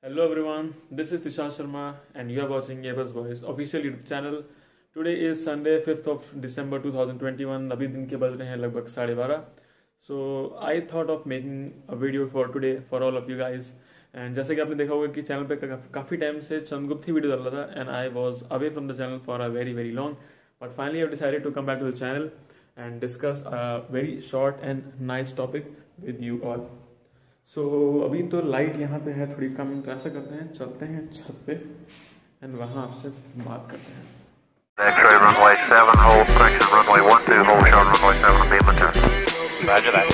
Hello everyone, this is Tishan Sharma and you are watching Abel's Voice official YouTube channel. Today is Sunday 5th of December 2021. अभी दिन के बज रहे हैं लगभग 12:30. So I thought of making a video for today for all of you guys. And जैसे कि आपने देखा होगा कि चैनल पे काफ़ी टाइम से चंद्रगुप्त ही वीडियो डाल रहा था and I was away from the channel for a very long. But finally I have decided to come back to the channel and discuss a very short and nice topic with you all. सो अभी तो light यहाँ पे है थोड़ी कम, तो ऐसा करते हैं चलते हैं छत पे एंड वहाँ आपसे बात करते हैं। X-ray runway 7, hold correction runway 12, hold short runway 7, beam return. Roger that.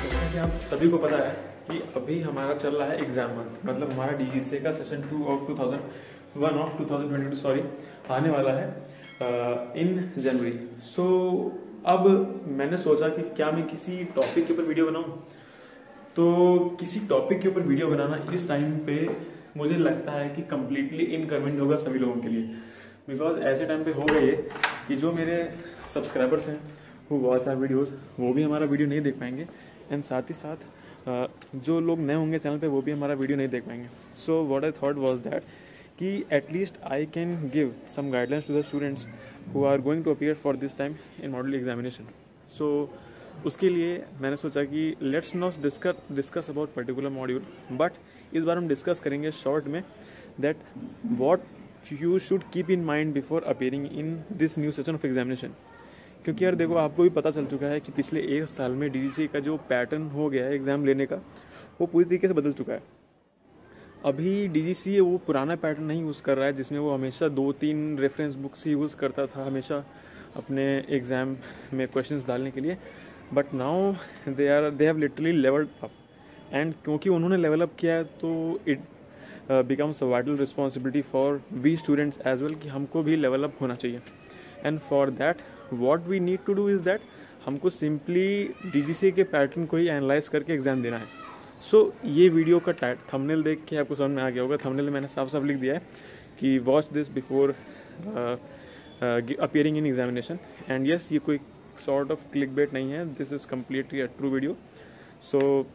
जैसे आप सभी को पता है कि अभी हमारा चल रहा है एग्जाम मंथ, मतलब हमारा DGCA का सेशन 2 ऑफ 2022 सॉरी आने वाला है इन जनवरी। सो अब मैंने सोचा कि क्या मैं किसी टॉपिक के ऊपर वीडियो बनाऊं, तो किसी टॉपिक के ऊपर वीडियो बनाना इस टाइम पे मुझे लगता है कि कम्प्लीटली इनकन्वीनियंट होगा सभी लोगों के लिए, बिकॉज ऐसे टाइम पे हो गई है कि जो मेरे सब्सक्राइबर्स हैं वो वॉच आवर वीडियोस वो भी हमारा वीडियो नहीं देख पाएंगे एंड साथ ही साथ जो लोग नए होंगे चैनल पे वो भी हमारा वीडियो नहीं देख पाएंगे। So what I thought was that कि at least I can give some guidelines to the students who are going to appear for this time in model examination. So उसके लिए मैंने सोचा कि let's not discuss about particular module, but इस बार हम discuss करेंगे short में that what you should keep in mind before appearing in this new session of examination. क्योंकि यार देखो आपको भी पता चल चुका है कि पिछले एक साल में DGCA का जो पैटर्न हो गया है एग्जाम लेने का वो पूरी तरीके से बदल चुका है। अभी DGCA वो पुराना पैटर्न नहीं यूज़ कर रहा है जिसमें वो हमेशा 2-3 रेफरेंस बुक्स यूज़ करता था हमेशा अपने एग्ज़ाम में क्वेश्चंस डालने के लिए, but now they have literally levelled up and क्योंकि उन्होंने लेवल अप किया है तो it becomes a vital responsibility for we students as well कि हमको भी लेवल अप होना चाहिए। And for that what we need to do is that हमको सिंपली DGCA के पैटर्न को ही एनालाइज करके एग्ज़ाम देना है। सो ये वीडियो का थंबनेल देख के आपको समझ में आ गया होगा। थंबनेल में मैंने साफ साफ लिख दिया है कि watch this before appearing in examination and yes ये कोई सॉर्ट ऑफ क्लिक बेट नहीं है, this is completely a true video. So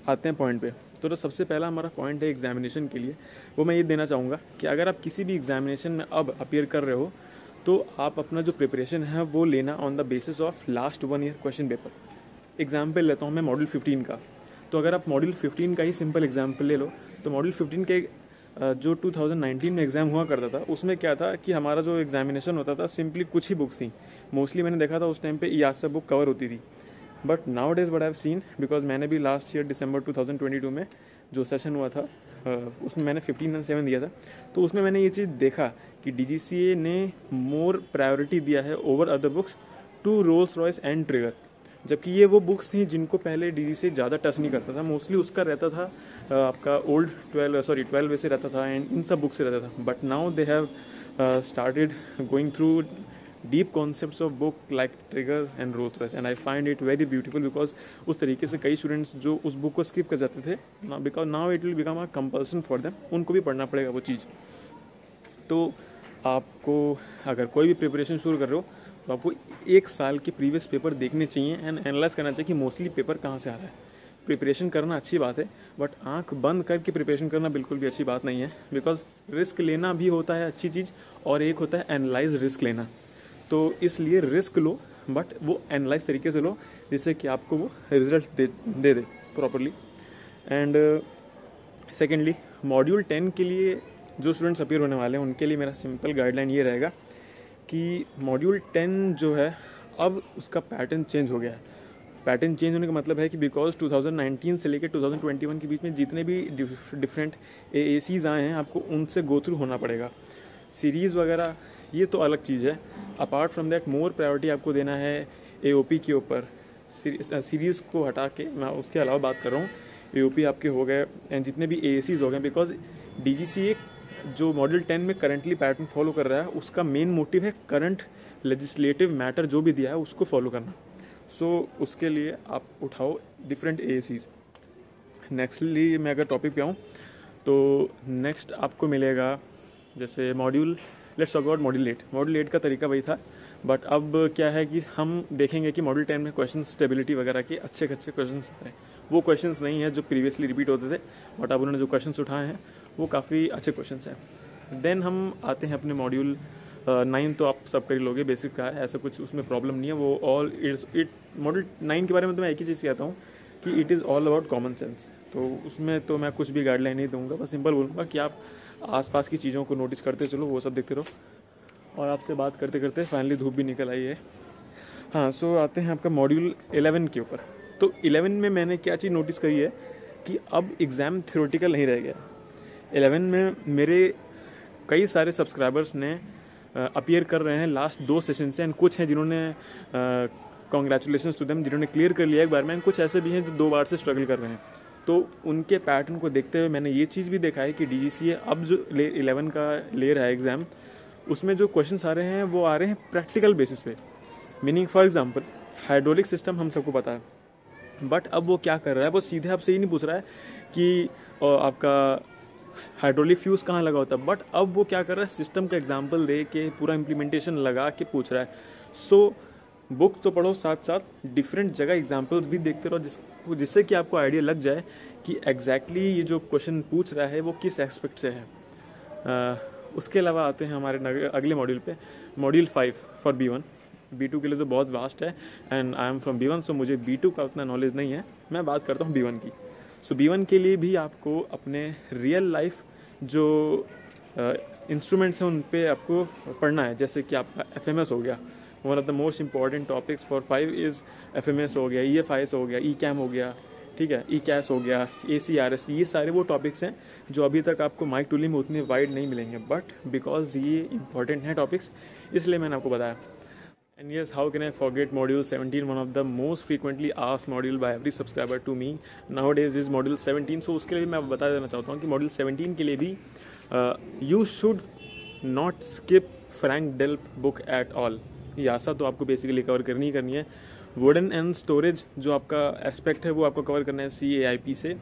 आते हैं पॉइंट पे। तो सबसे पहला हमारा पॉइंट है एग्जामिनेशन के लिए, वो मैं ये देना चाहूँगा कि अगर आप किसी भी एग्जामिनेशन में अब अपीयर कर रहे हो तो आप अपना जो प्रिपरेशन है वो लेना on the basis of last 1 year question paper. Example लेता हूँ मैं मॉडल 15 का, तो अगर आप मॉड्यूल 15 का ही सिंपल एग्जाम्पल ले लो तो मॉड्यूल 15 के जो 2019 में एग्ज़ाम हुआ करता था उसमें क्या था कि हमारा जो एग्जामिनेशन होता था सिंपली कुछ ही बुक्स थी। मोस्टली मैंने देखा था उस टाइम पे यासा बुक कवर होती थी, but now days what I have seen, because मैंने भी लास्ट ईयर दिसंबर 2022 में जो सेशन हुआ था उसमें मैंने 15 and 7 दिया था, तो उसमें मैंने ये चीज़ देखा कि DGCA ने मोर प्रायोरिटी दिया है over other books to Rolls Royce and trigger, जबकि ये वो बुक्स थी जिनको पहले DGCA ज़्यादा टच नहीं करता था। मोस्टली उसका रहता था आपका ओल्ड 12 वैसे रहता था एंड इन सब बुक से रहता था, but now they have started going through deep concepts of book like trigger and roles Royce and I find it very beautiful, because उस तरीके से कई स्टूडेंट्स जो उस बुक को स्किप कर जाते थे because now it will become a compulsion for them, उनको भी पढ़ना पड़ेगा वो चीज़। तो आपको अगर कोई भी प्रिपरेशन शुरू कर रहे हो तो आपको एक साल के प्रीवियस पेपर देखने चाहिए एंड एनालाइज करना चाहिए कि मोस्टली पेपर कहाँ से आ रहा है। प्रिपरेशन करना अच्छी बात है, बट आंख बंद करके प्रिपरेशन करना बिल्कुल भी अच्छी बात नहीं है, बिकॉज रिस्क लेना भी होता है अच्छी चीज़ और एक होता है एनालाइज रिस्क लेना। तो इसलिए रिस्क लो बट वो एनालाइज तरीके से लो जिससे कि आपको वो result they properly. And secondly module 10 के लिए जो स्टूडेंट्स अपीयर होने वाले हैं उनके लिए मेरा सिंपल गाइडलाइन ये रहेगा कि मॉड्यूल 10 जो है अब उसका पैटर्न चेंज हो गया है। पैटर्न चेंज होने का मतलब है कि बिकॉज 2019 से लेकर 2021 के बीच में जितने भी डिफरेंट AACs आए हैं आपको उनसे गो थ्रू होना पड़ेगा। सीरीज़ वगैरह ये तो अलग चीज़ है, apart from that more priority आपको देना है AOP के ऊपर। सीरीज़ को हटा के मैं उसके अलावा बात कर रहा हूँ, AOP आपके हो गए एंड जितने भी AACs हो गए, बिकॉज DGCA जो मॉड्यूल 10 में करंटली पैटर्न फॉलो कर रहा है उसका मेन मोटिव है करंट लेजिस्लेटिव मैटर जो भी दिया है उसको फॉलो करना। सो उसके लिए आप उठाओ डिफरेंट AACs। नेक्स्टली मैं अगर टॉपिक पे आऊँ तो नेक्स्ट आपको मिलेगा जैसे लेट्स टॉक अबाउट मॉड्यूल 8 का तरीका वही था, बट अब क्या है कि हम देखेंगे कि मॉड्यूल 10 में क्वेश्चन स्टेबिलिटी वगैरह के अच्छे क्वेश्चन आए वो क्वेश्चंस नहीं है जो प्रीवियसली रिपीट होते थे, बट अब उन्होंने जो क्वेश्चंस उठाए हैं वो काफ़ी अच्छे क्वेश्चंस हैं। देन हम आते हैं अपने मॉड्यूल 9, तो आप सब कर ही लोगे, बेसिक का है, ऐसा कुछ उसमें प्रॉब्लम नहीं है। वो ऑल इट मॉड्यूल 9 के बारे में तो मैं एक ही चीज़ कहता हूँ कि it is all about common sense. तो उसमें तो मैं कुछ भी गाइडलाइन नहीं दूंगा, बस सिंपल बोलूँगा कि आप आसपास की चीज़ों को नोटिस करते चलो, वो सब देखते रहो। और आपसे बात करते करते फाइनली धूप भी निकल आई है। हाँ, सो आते हैं आपका मॉड्यूल 11 के ऊपर। तो 11 में मैंने क्या चीज़ नोटिस करी है कि अब एग्ज़ाम थ्योरेटिकल नहीं रह गया। 11 में मेरे कई सारे सब्सक्राइबर्स ने अपीयर कर रहे हैं लास्ट 2 सेशन से, एंड कुछ हैं जिन्होंने कॉन्ग्रेचुलेशंस टू देम जिन्होंने क्लियर कर लिया एक बार में, एंड कुछ ऐसे भी हैं जो 2 बार से स्ट्रगल कर रहे हैं। तो उनके पैटर्न को देखते हुए मैंने ये चीज़ भी देखा है कि DGCA अब जो 11 का ले रहा है एग्ज़ाम, उसमें जो क्वेश्चंस आ रहे हैं वो आ रहे हैं प्रैक्टिकल बेसिस पे। Meaning for example hydraulic system हम सबको पता है, बट अब वो क्या कर रहा है, वो सीधे आपसे ही नहीं पूछ रहा है कि आपका हाइड्रोलिक फ्यूज कहाँ लगा होता है, बट अब वो क्या कर रहा है, सिस्टम का एग्जांपल दे के पूरा इम्प्लीमेंटेशन लगा के पूछ रहा है। सो बुक तो पढ़ो, साथ साथ डिफरेंट जगह एग्जांपल्स भी देखते रहो, जिससे कि आपको आइडिया लग जाए कि एग्जैक्टली ये जो क्वेश्चन पूछ रहा है वो किस एस्पेक्ट से है। उसके अलावा आते हैं हमारे अगले मॉड्यूल पे, मॉड्यूल 5 फॉर B1। B2 के लिए तो बहुत वास्ट है, and I am from B1, सो मुझे B2 का उतना नॉलेज नहीं है, मैं बात करता हूँ B1 की। सो B1 के लिए भी आपको अपने रियल लाइफ जो इंस्ट्रूमेंट्स हैं उन पे आपको पढ़ना है, जैसे कि आपका FMS हो गया, one of the most important topics for 5 is FMS हो गया, EFIS हो गया, ECAM हो गया, ठीक है, ECAS हो गया, ACRS, ये सारे वो टॉपिक्स हैं जो अभी तक आपको माइक टूलिंग में उतने वाइड नहीं मिलेंगे, बट बिकॉज ये इंपॉर्टेंट है टॉपिक्स, इसलिए मैंने आपको बताया। And yes, how can I forget module 17, one of the most frequently asked module by every subscriber to me nowadays is module 17। So उसके लिए मैं बता देना चाहता हूँ कि module 17 के लिए भी you should not skip Frank Delp book at all। ये आशा तो आपको बेसिकली कवर करनी ही करनी है। वुडन एंड स्टोरेज जो आपका एस्पेक्ट है वो आपको कवर करना है CAIP से।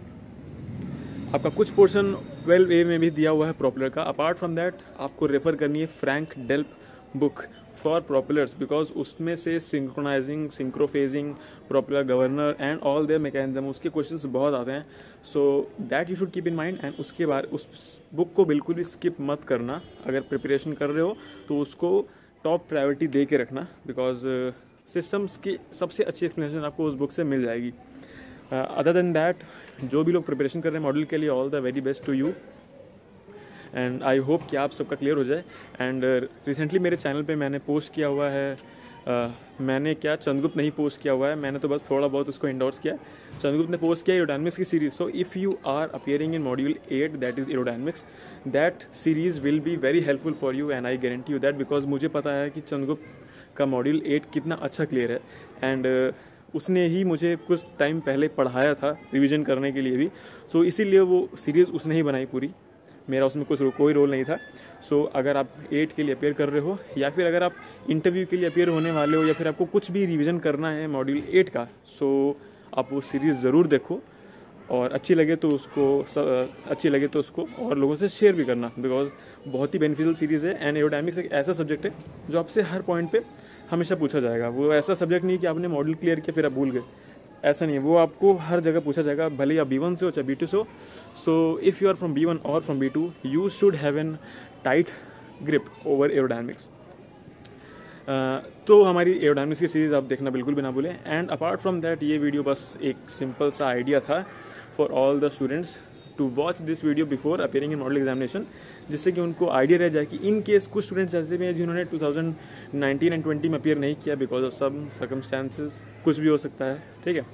आपका कुछ पोर्शन 12A में भी दिया हुआ है प्रोपेलर का। अपार्ट फ्रॉम दैट आपको रेफर करनी है Frank Delp book for propellers, because उसमें से synchronising, synchrophasing, propeller governor and all their mechanism, उसके क्वेश्चंस बहुत आते हैं। So that you should keep in mind, and उसके बाद उस बुक को बिल्कुल भी स्किप मत करना। अगर प्रिपरेशन कर रहे हो तो उसको टॉप प्रायोरिटी दे के रखना, बिकॉज सिस्टम्स की सबसे अच्छी एक्सप्लेनेशन आपको उस बुक से मिल जाएगी। अदर देन दैट, जो भी लोग प्रिपरेशन कर रहे हैं मॉड्यूल के लिए, all the very best to you, and I hope कि आप सबका क्लियर हो जाए। एंड रिसेंटली मेरे चैनल पे मैंने पोस्ट किया हुआ है, मैंने क्या चंद्रगुप्त नहीं पोस्ट किया हुआ है, मैंने तो बस थोड़ा बहुत उसको इंडोर्स किया। चंद्रगुप्त ने पोस्ट किया एरोडायनेमिक्स की series. So if you are appearing in module 8 that is aerodynamics, that series will be very helpful for you, and I guarantee you that, because मुझे पता है कि चंद्रगुप्त का मॉड्यूल 8 कितना अच्छा क्लियर है, एंड उसने ही मुझे कुछ टाइम पहले पढ़ाया था रिवीजन करने के लिए भी। सो इसीलिए वो सीरीज़ उसने ही बनाई पूरी, मेरा उसमें कोई रोल नहीं था। सो अगर आप 8 के लिए अपेयर कर रहे हो, या फिर अगर आप इंटरव्यू के लिए अपेयर होने वाले हो, या फिर आपको कुछ भी रिवीजन करना है मॉड्यूल 8 का, सो आप वो सीरीज़ ज़रूर देखो, और अच्छी लगे तो उसको और लोगों से शेयर भी करना, बिकॉज बहुत ही बेनिफिशियल सीरीज़ है। एंड एरोडायनेमिक्स एक ऐसा सब्जेक्ट है जो आपसे हर पॉइंट पे हमेशा पूछा जाएगा। वो ऐसा सब्जेक्ट नहीं कि आपने मॉड्यूल क्लियर किया फिर आप भूल गए, ऐसा नहीं है, वो आपको हर जगह पूछा जाएगा, भले आप B1 से हो चाहे B2 से हो। So if you are from B1 और from B2, you should have an tight grip over aerodynamics. तो हमारी एरोडायनेमिक्स की सीरीज़ आप देखना बिल्कुल भी ना भूलें। एंड अपार्ट फ्रॉम दैट, ये वीडियो बस एक सिंपल सा आइडिया था for all the students to watch this video before appearing in model examination, जिससे कि उनको आइडिया रह जाए कि इन केस कुछ स्टूडेंट्स ऐसे भी हैं जिन्होंने 2019 एंड 20 में अपेयर नहीं किया बिकॉज ऑफ सम सर्कमस्टांसेस, कुछ भी हो सकता है, ठीक है।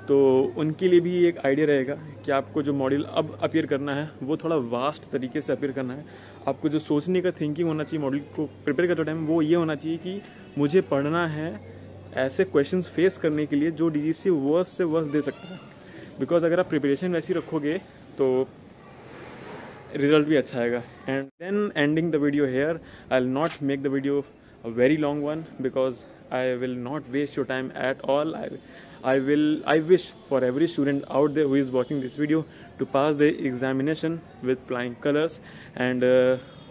तो उनके लिए भी एक आइडिया रहेगा कि आपको जो मॉड्यूल अब अपेयर करना है वो थोड़ा वास्ट तरीके से अपेयर करना है। आपको जो सोचने का थिंकिंग होना चाहिए मॉड्यूल को प्रिपेयर करते टाइम, वो ये होना चाहिए कि मुझे पढ़ना है ऐसे क्वेश्चंस फेस करने के लिए जो DGCA वर्स से वर्स दे सकता है। बिकॉज अगर आप प्रिपरेशन वैसी रखोगे तो रिजल्ट भी अच्छा आएगा। And then ending the video here, I will not make the video a very long one, because I will not waste your time at all. I wish for every student out there who is watching this video to pass the examination with flying colors, and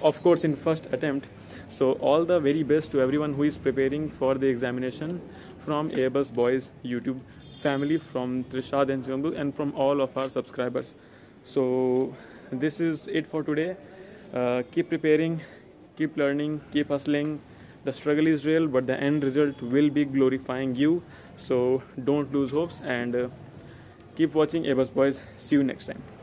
of course in first attempt. So all the very best to everyone who is preparing for the examination from Airbus Boys YouTube family, from Trishad and Jambu, and from all of our subscribers. So this is it for today. Keep preparing, keep learning, keep hustling. The struggle is real, but the end result will be glorifying you. So don't lose hopes, and keep watching Airbus Boys. See you next time.